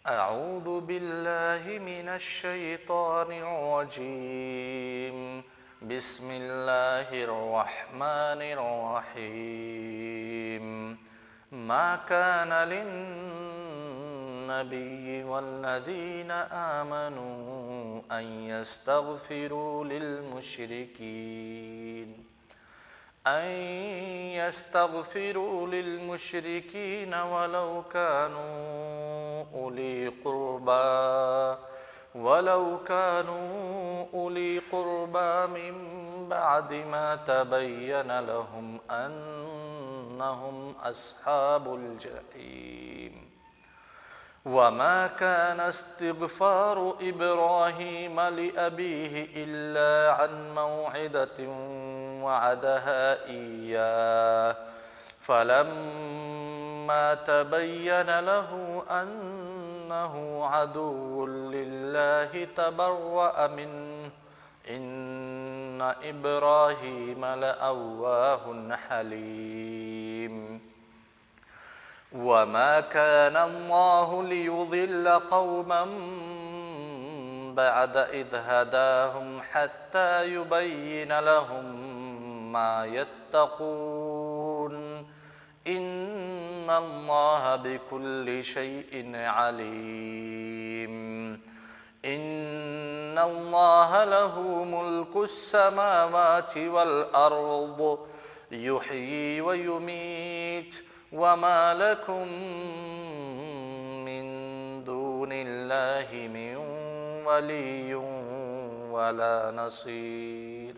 أعوذ بالله من الشيطان الرجيم بسم الله الرحمن الرحيم ما كان للنبي والذين آمنوا أن يستغفروا للمشركين ولو كانوا أولي قربى من بعد ما تبين لهم أنهم أصحاب الجحيم وما كان استغفار إبراهيم لأبيه إلا عن موعدة وعدها إياه فلما تبين له أنه عدو لله تبرأ منه إن إبراهيم لأواه حليم وما كان الله ليضل قوما بعد إذ هداهم حتى يبين لهم ما يتقون إن الله بكل شيء عليم إن الله له ملك السماوات والأرض يحيي ويميت وما لكم من دون الله من ولی ولا نصیر۔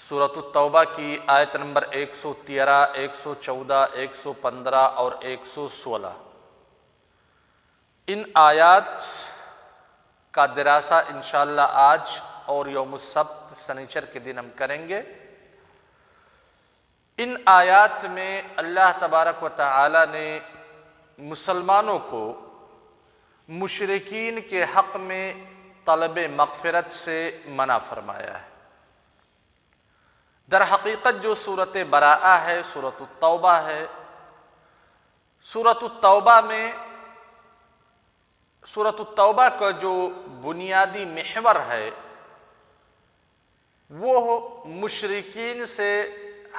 سورۃ التوبہ کی آیت نمبر 113، 114، 115 اور 116۔ ان آیات کا دراسہ انشاءاللہ آج اور یوم السبت سنیچر کے دن ہم کریں گے۔ ان آیات میں اللہ تبارک و تعالی نے مسلمانوں کو مشرکین کے حق میں طلب مغفرت سے منع فرمایا ہے۔ در حقیقت جو صورت براءہ ہے سورۃ التوبہ ہے۔ سورۃ التوبہ کا جو بنیادی محور ہے وہ مشرکین سے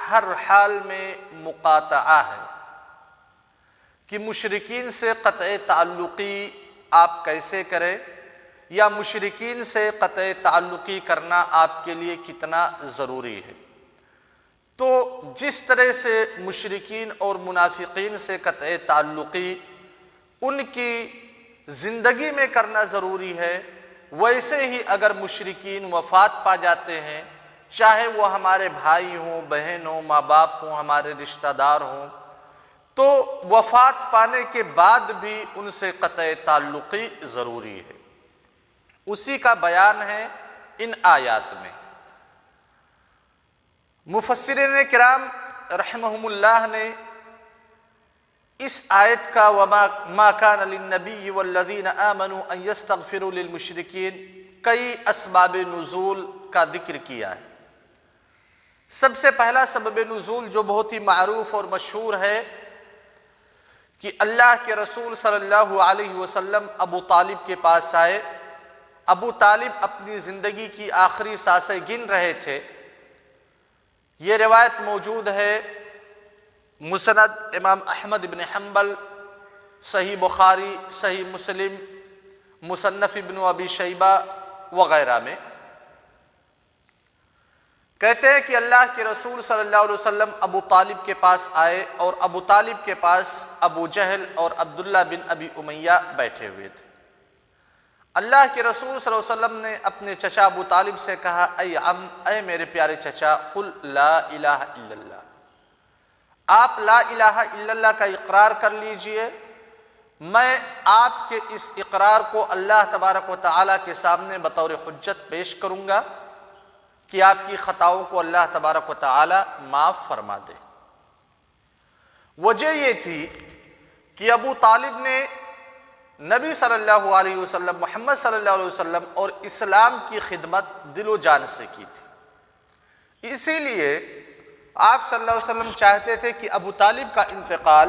ہر حال میں مقاطعہ ہے کہ مشرکین سے قطع تعلقی آپ کیسے کریں، یا مشرکین سے قطع تعلقی کرنا آپ کے لیے کتنا ضروری ہے۔ تو جس طرح سے مشرکین اور منافقین سے قطع تعلقی ان کی زندگی میں کرنا ضروری ہے، ویسے ہی اگر مشرکین وفات پا جاتے ہیں، چاہے وہ ہمارے بھائی ہوں، بہن ہوں، ماں باپ ہوں، ہمارے رشتہ دار ہوں، تو وفات پانے کے بعد بھی ان سے قطع تعلقی ضروری ہے۔ اسی کا بیان ہے ان آیات میں۔ مفسرین کرام رحمہم اللہ نے اس آیت کا وَمَا كَانَ لِلنَّبِيِّ وَالَّذِينَ آمَنُوا أَن يَسْتَغْفِرُوا لِلْمُشْرِكِينَ کئی اسباب نزول کا ذکر کیا ہے۔ سب سے پہلا سبب نزول جو بہت ہی معروف اور مشہور ہے کہ اللہ کے رسول صلی اللہ علیہ وسلم ابو طالب کے پاس آئے۔ ابو طالب اپنی زندگی کی آخری سانسیں گن رہے تھے۔ یہ روایت موجود ہے مسند امام احمد بن حنبل، صحیح بخاری، صحیح مسلم، مصنف ابن ابی شیبہ وغیرہ میں۔ کہتے ہیں کہ اللہ کے رسول صلی اللہ علیہ وسلم ابو طالب کے پاس آئے اور ابو طالب کے پاس ابو جہل اور عبداللہ بن ابی امیہ بیٹھے ہوئے تھے۔ اللہ کے رسول صلی اللہ علیہ وسلم نے اپنے چچا ابو طالب سے کہا، اے میرے پیارے چچا، قل لا الہ الا اللہ، آپ لا الہ الا اللہ کا اقرار کر لیجئے، میں آپ کے اس اقرار کو اللہ تبارک و تعالیٰ کے سامنے بطور حجت پیش کروں گا کہ آپ کی خطاؤں کو اللہ تبارک و تعالیٰ معاف فرما دے۔ وجہ یہ تھی کہ ابو طالب نے نبی صلی اللہ علیہ وسلم، محمد صلی اللہ علیہ وسلم اور اسلام کی خدمت دل و جان سے کی تھی۔ اسی لیے آپ صلی اللہ علیہ وسلم چاہتے تھے کہ ابو طالب کا انتقال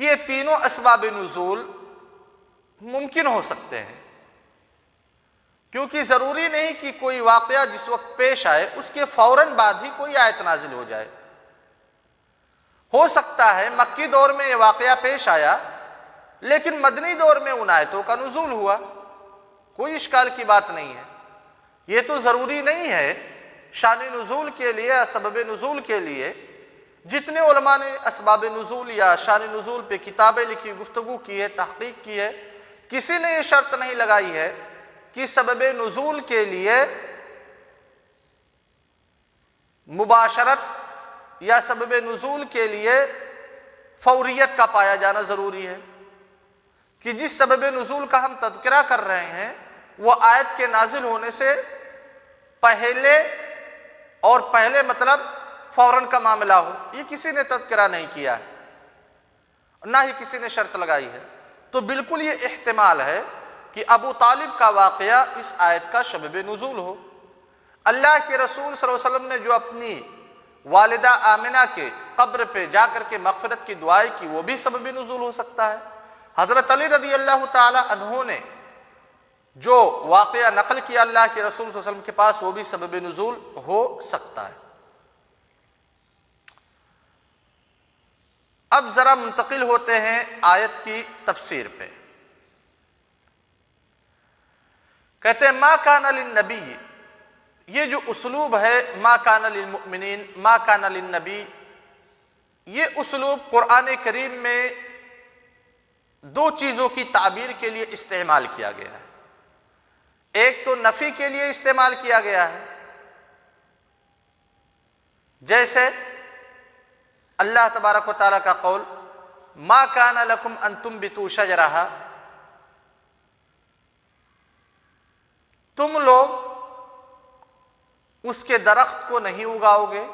کہ یہ تینوں اسباب نزول ممکن ہو سکتے ہیں، کیونکہ ضروری نہیں کہ کوئی واقعہ جس وقت پیش آئے اس کے فوراً بعد ہی کوئی آیت نازل ہو جائے۔ ہو سکتا ہے مکی دور میں یہ واقعہ پیش آیا لیکن مدنی دور میں ان آیتوں کا نزول ہوا، کوئی اشکال کی بات نہیں ہے۔ یہ تو ضروری نہیں ہے شان نزول کے لیے یا سبب نزول کے لیے جتنے علماء نے اسباب نزول یا شان نزول پہ کتابیں لکھی، گفتگو کی ہے، تحقیق کی ہے، کسی نے یہ شرط نہیں لگائی ہے کہ سبب نزول کے لیے مباشرت یا سبب نزول کے لیے فوریت کا پایا جانا ضروری ہے، کہ جس سبب نزول کا ہم تذکرہ کر رہے ہیں وہ آیت کے نازل ہونے سے پہلے مطلب فوراً کا معاملہ ہو، یہ کسی نے تذکرہ نہیں کیا ہے، نہ ہی کسی نے شرط لگائی ہے۔ تو بالکل یہ احتمال ہے کہ ابو طالب کا واقعہ اس آیت کا سبب نزول ہو۔ اللہ کے رسول صلی اللہ علیہ وسلم نے جو اپنی والدہ آمنہ کے قبر پہ جا کر کے مغفرت کی دعائیں کی، وہ بھی سبب نزول ہو سکتا ہے۔ حضرت علی رضی اللہ تعالی عنہ نے جو واقعہ نقل کیا اللہ کے رسول صلی اللہ علیہ وسلم کے پاس، وہ بھی سبب نزول ہو سکتا ہے۔ اب ذرا منتقل ہوتے ہیں آیت کی تفسیر پہ۔ کہتے ہیں ما کان للنبی، یہ جو اسلوب ہے ما کان للمؤمنین ما کان للنبی، یہ اسلوب قرآن کریم میں دو چیزوں کی تعبیر کے لیے استعمال کیا گیا ہے۔ ایک تو نفی کے لیے استعمال کیا گیا ہے، جیسے اللہ تبارک و تعالیٰ کا قول ما کان لکم ان تنبتوا شجرہا، تم لوگ اس کے درخت کو نہیں اگاؤ گے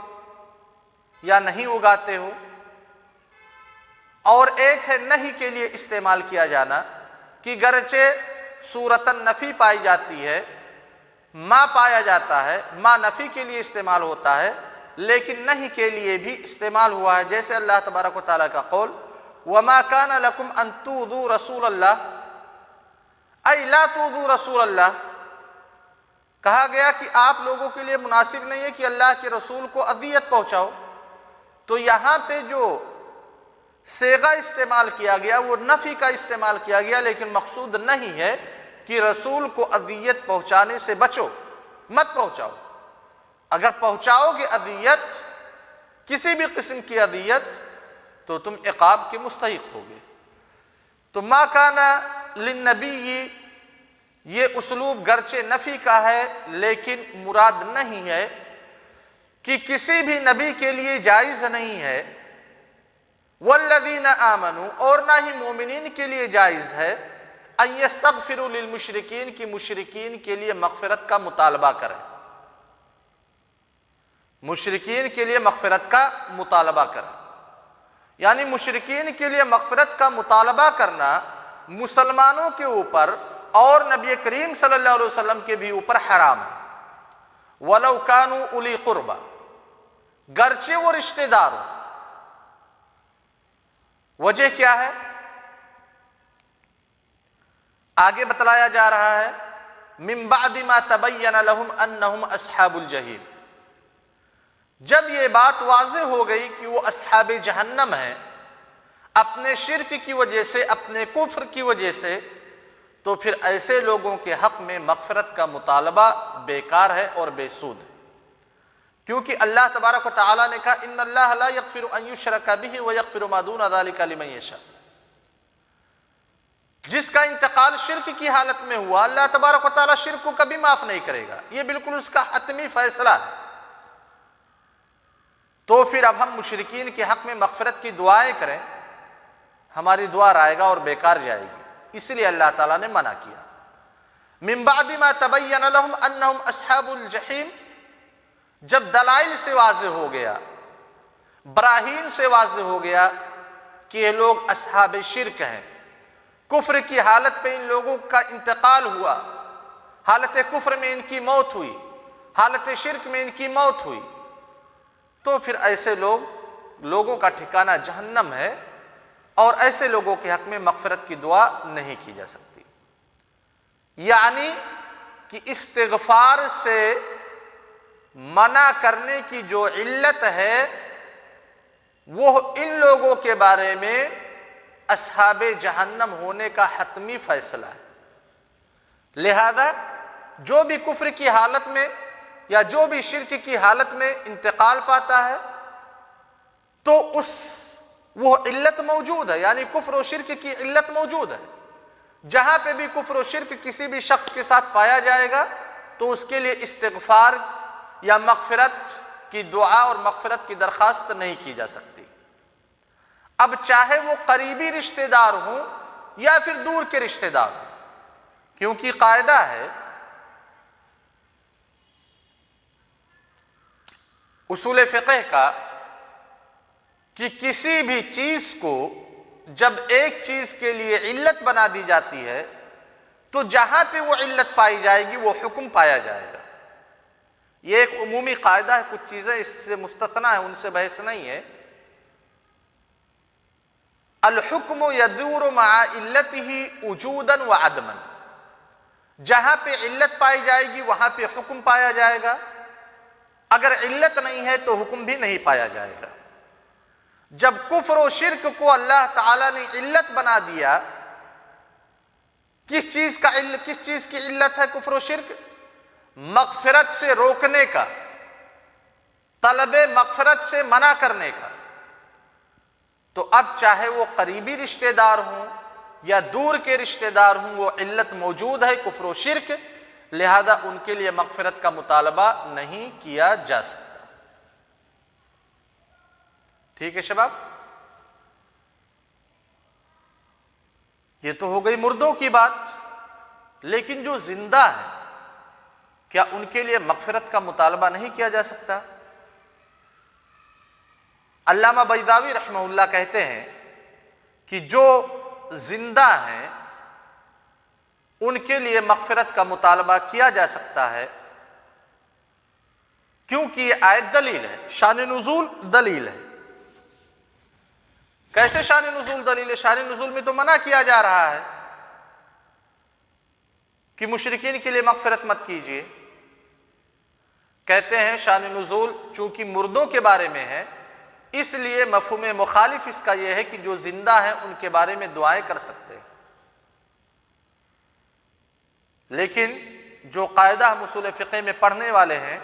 یا نہیں اگاتے ہو۔ اور ایک ہے نہیں کے لیے استعمال کیا جانا، کہ گرچہ صورتاً نفی پائی جاتی ہے، ما پایا جاتا ہے، ما نفی کے لیے استعمال ہوتا ہے لیکن نہیں کے لیے بھی استعمال ہوا ہے، جیسے اللہ تبارک و تعالیٰ کا قول وَمَا كَانَ لَكُمْ أَن تُؤْذُوا رَسُولَ اللَّهِ أَيْ لَا تُؤْذُوا رَسُولَ اللَّهِ، کہا گیا کہ آپ لوگوں کے لیے مناسب نہیں ہے کہ اللہ کے رسول کو اذیت پہنچاؤ۔ تو یہاں پہ جو صیغہ استعمال کیا گیا وہ نفی کا استعمال کیا گیا، لیکن مقصود نہیں ہے کہ رسول کو اذیت پہنچانے سے بچو، مت پہنچاؤ۔ اگر پہنچاؤ گے اذیت، کسی بھی قسم کی اذیت، تو تم عقاب کے مستحق ہوگے۔ تو ما کان للنبی، یہ اسلوب گرچہ نفی کا ہے لیکن مراد نہیں ہے کہ کسی بھی نبی کے لیے جائز نہیں ہے، والذین آمنوا، اور نہ ہی مومنین کے لیے جائز ہے، ان یستغفروا للمشرکین، کی مشرکین کے لیے مغفرت کا مطالبہ کریں، مشرکین کے لیے مغفرت کا مطالبہ کریں۔ یعنی مشرکین کے لیے مغفرت کا مطالبہ کرنا مسلمانوں کے اوپر اور نبی کریم صلی اللہ علیہ وسلم کے بھی اوپر حرام ہے۔ وَلَوْ كَانُوا أُولِي قُرْبَى، گرچہ وہ رشتہ دار ہو۔ وجہ کیا ہے؟ آگے بتلایا جا رہا ہے مِن بَعْدِ مَا تَبَيَّنَ لَهُمْ أَنَّهُمْ أَصْحَابُ الْجَحِيمِ، جب یہ بات واضح ہو گئی کہ وہ اصحاب جہنم ہیں اپنے شرک کی وجہ سے، اپنے کفر کی وجہ سے، تو پھر ایسے لوگوں کے حق میں مغفرت کا مطالبہ بیکار ہے اور بے سود ہے، کیونکہ اللہ تبارک و تعالیٰ نے کہا ان اللہ لا یغفر ان یشرک بہ ویغفر ما دون ذلک لمن یشاء، جس کا انتقال شرک کی حالت میں ہوا اللہ تبارک و تعالیٰ شرک کو کبھی معاف نہیں کرے گا، یہ بالکل اس کا حتمی فیصلہ ہے۔ تو پھر اب ہم مشرکین کے حق میں مغفرت کی دعائیں کریں، ہماری دعا رائے گا اور بیکار جائے گی، اس لیے اللہ تعالیٰ نے منع کیا۔ من بعد ما تبین لهم انہم اصحاب الجحیم، جب دلائل سے واضح ہو گیا، براہین سے واضح ہو گیا کہ یہ لوگ اصحاب شرک ہیں، کفر کی حالت پہ ان لوگوں کا انتقال ہوا، حالت کفر میں ان کی موت ہوئی، حالت شرک میں ان کی موت ہوئی، تو پھر ایسے لوگوں کا ٹھکانہ جہنم ہے، اور ایسے لوگوں کے حق میں مغفرت کی دعا نہیں کی جا سکتی۔ یعنی کہ استغفار سے منع کرنے کی جو علت ہے وہ ان لوگوں کے بارے میں اصحاب جہنم ہونے کا حتمی فیصلہ ہے۔ لہذا جو بھی کفر کی حالت میں یا جو بھی شرک کی حالت میں انتقال پاتا ہے تو وہ علت موجود ہے، یعنی کفر و شرک کی علت موجود ہے۔ جہاں پہ بھی کفر و شرک کسی بھی شخص کے ساتھ پایا جائے گا تو اس کے لیے استغفار یا مغفرت کی دعا اور مغفرت کی درخواست نہیں کی جا سکتی۔ اب چاہے وہ قریبی رشتہ دار ہوں یا پھر دور کے رشتہ دار ہوں، کیونکہ قاعدہ ہے اصول فقہ کا کہ کسی بھی چیز کو جب ایک چیز کے لیے علت بنا دی جاتی ہے تو جہاں پہ وہ علت پائی جائے گی وہ حکم پایا جائے گا۔ یہ ایک عمومی قاعدہ ہے، کچھ چیزیں اس سے مستثنیٰ ہیں، ان سے بحث نہیں ہے۔ الحکم یدور مع علتہ وجودا وعدما، جہاں پہ علت پائی جائے گی وہاں پہ حکم پایا جائے گا، اگر علت نہیں ہے تو حکم بھی نہیں پایا جائے گا۔ جب کفر و شرک کو اللہ تعالیٰ نے علت بنا دیا، کس چیز کی علت ہے کفر و شرک؟ مغفرت سے روکنے کا، طلب مغفرت سے منع کرنے کا، تو اب چاہے وہ قریبی رشتہ دار ہوں یا دور کے رشتہ دار ہوں وہ علت موجود ہے کفر و شرک، لہذا ان کے لیے مغفرت کا مطالبہ نہیں کیا جا سکتا۔ ٹھیک ہے شباب، یہ تو ہو گئی مردوں کی بات، لیکن جو زندہ ہے کیا ان کے لیے مغفرت کا مطالبہ نہیں کیا جا سکتا؟ علامہ بیضاوی رحمہ اللہ کہتے ہیں کہ جو زندہ ہیں ان کے لیے مغفرت کا مطالبہ کیا جا سکتا ہے، کیونکہ یہ آیت دلیل ہے، شان نزول دلیل ہے۔ کیسے شان نزول دلیل ہے؟ شان نزول میں تو منع کیا جا رہا ہے کہ مشرکین کے لیے مغفرت مت کیجیے۔ کہتے ہیں شان نزول چونکہ مردوں کے بارے میں ہے اس لیے مفہوم مخالف اس کا یہ ہے کہ جو زندہ ہیں ان کے بارے میں دعائیں کر سکتے ہیں، لیکن جو قاعدہ ہم اصول فقہ میں پڑھنے والے ہیں،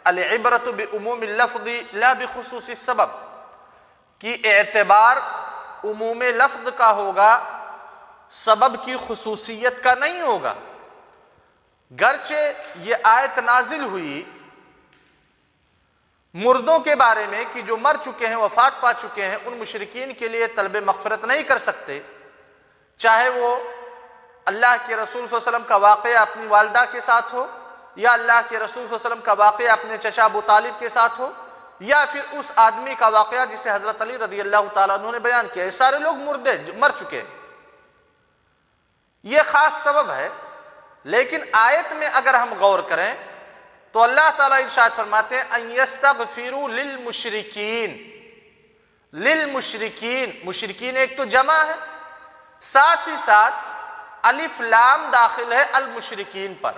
العبرۃ بعموم اللفظ لا بخصوص السبب، کی اعتبار عموم لفظ کا ہوگا، سبب کی خصوصیت کا نہیں ہوگا۔ گرچہ یہ آیت نازل ہوئی مردوں کے بارے میں کہ جو مر چکے ہیں، وفات پا چکے ہیں، ان مشرکین کے لیے طلب مغفرت نہیں کر سکتے، چاہے وہ اللہ کے رسول صلی اللہ علیہ وسلم کا واقعہ اپنی والدہ کے ساتھ ہو، یا اللہ کے رسول صلی اللہ علیہ وسلم کا واقعہ اپنے چچا ابو طالب کے ساتھ ہو، یا پھر اس آدمی کا واقعہ جسے حضرت علی رضی اللہ تعالیٰ عنہ نے بیان کیا۔ یہ سارے لوگ مر چکے ہیں، یہ خاص سبب ہے۔ لیکن آیت میں اگر ہم غور کریں تو اللہ تعالیٰ ارشاد فرماتے ہیں ان یستغفروا للمشرکین، للمشرکین، مشرکین ایک تو جمع ہے، ساتھ ہی ساتھ الف لام داخل ہے المشرکین پر،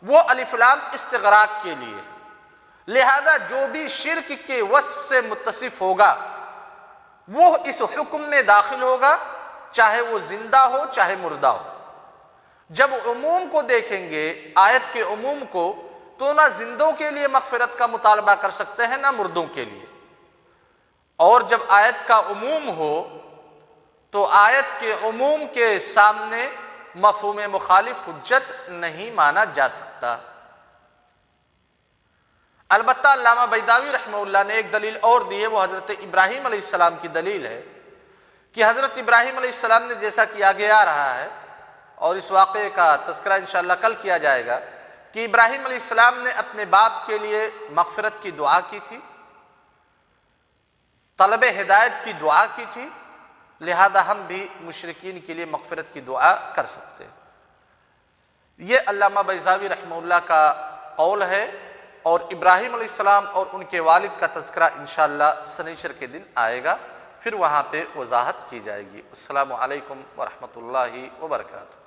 وہ الف لام استغراق کے لیے، لہذا جو بھی شرک کے وصف سے متصف ہوگا وہ اس حکم میں داخل ہوگا، چاہے وہ زندہ ہو چاہے مردہ ہو۔ جب عموم کو دیکھیں گے، آیت کے عموم کو، تو نہ زندوں کے لیے مغفرت کا مطالبہ کر سکتے ہیں نہ مردوں کے لیے، اور جب آیت کا عموم ہو تو آیت کے عموم کے سامنے مفہوم مخالف حجت نہیں مانا جا سکتا۔ البتہ علامہ بیضاوی رحمہ اللہ نے ایک دلیل اور دی ہے، وہ حضرت ابراہیم علیہ السلام کی دلیل ہے کہ حضرت ابراہیم علیہ السلام نے، جیسا کہ آگے آ رہا ہے اور اس واقعے کا تذکرہ انشاءاللہ کل کیا جائے گا، کہ ابراہیم علیہ السلام نے اپنے باپ کے لیے مغفرت کی دعا کی تھی، طلب ہدایت کی دعا کی تھی، لہذا ہم بھی مشرکین کے لیے مغفرت کی دعا کر سکتے ہیں۔ یہ علامہ بیضاوی رحمہ اللہ کا قول ہے، اور ابراہیم علیہ السلام اور ان کے والد کا تذکرہ انشاءاللہ سنیچر کے دن آئے گا۔ پھر وہاں پہ وضاحت کی جائے گی۔ السلام علیکم ورحمۃ اللہ وبرکاتہ۔